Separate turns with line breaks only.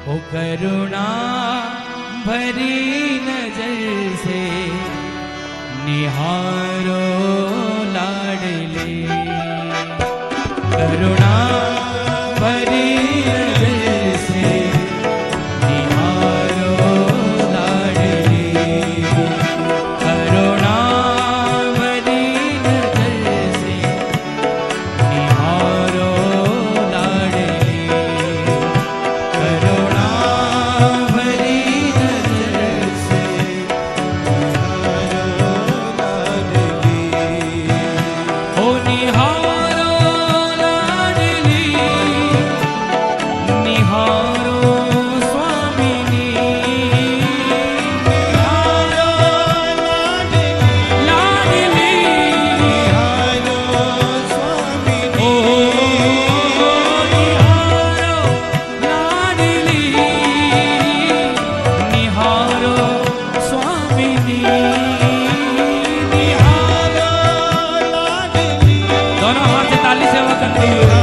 ओ करुणा भरी नजर से निहारो लाडले, करुणा भरी नजर से निहारो लाडले, करुणा भरी नजर से निहारो लाडले, करुणा भरी नजर से ओ निहारो लाडली, निहारो स्वामिनी, निहारो लाडली, निहारो स्वामिनी, ओ निहारो लाडली, निहारो स्वामिनी, निहारो लाडली। दोनों हाथ से ताली सेवा करते हुए